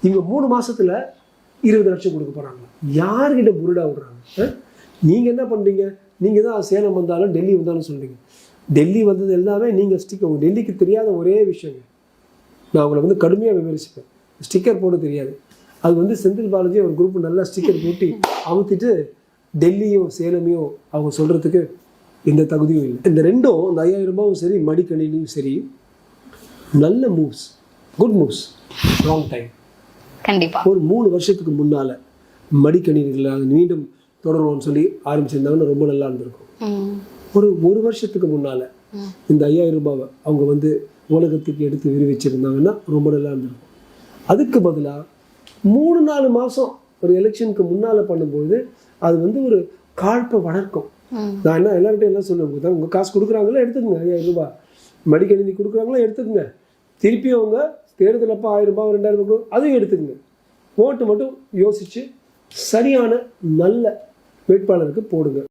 இவங்க 3 மாசத்துல 20 லட்சம் கொடுக்க போறாங்க. யார்கிட்ட புருடா விடுறாங்க? நீங்க என்ன பண்றீங்க? நீங்க தான் சேலம் வந்தாலும் டெல்லி வந்தாலும் சொல்றீங்க. டெல்லி வந்தது எல்லாமே நீங்க ஸ்டிக்கர். டெல்லிக்கு தெரியாத ஒரே விஷயங்க, நான் உங்களை வந்து கடுமையாக விமர்சிப்பேன், ஸ்டிக்கர் போட தெரியாது. அது வந்து செந்தில் பாலாஜி ஒரு குரூப் நல்லா ஸ்டிக்கர் போட்டி அமுத்திட்டு டெல்லியும் சேலமையும் அவங்க சொல்கிறதுக்கு எந்த தகுதியும் இல்லை. இந்த ரெண்டும், இந்த 5000 ரூபாயும் சரி மடிக்கணினியும் சரி, நல்ல moves, good moves, wrong time. கண்டிப்பாக ஒரு 3 வருஷத்துக்கு முன்னால் மடிக்கணினிகளை மீண்டும் தொடருவோம்னு சொல்லி ஆரம்பிச்சிருந்தாங்கன்னு ரொம்ப நல்லா இருந்திருக்கும். ஒரு வருஷத்துக்கு முன்னால் இந்த 5000 ரூபாவை அவங்க வந்து உலகத்துக்கு எடுத்து விரிவிச்சிருந்தாங்கன்னா ரொம்ப நல்லா இருந்திருக்கும். அதுக்கு பதிலாக 3-4 மாதம் ஒரு எலெக்ஷனுக்கு முன்னால் பண்ணும்போது அது வந்து ஒரு காழ்ப்பை வளர்க்கும். நான் என்ன எல்லார்கிட்டையும் என்ன சொல்லுவேன், உங்கள் காசு கொடுக்குறாங்களோ எடுத்துக்கங்க, 5000 ரூபாய் மடிக்கணினி கொடுக்குறாங்களோ எடுத்துக்கங்க, திருப்பி அவங்க தேர்தல் அப்போ 1000 ரூபாய் 2000 ரூபாய் அதையும் எடுத்துக்கங்க, ஓட்டு மட்டும் யோசித்து சரியான நல்ல வேட்பாளருக்கு போடுங்க.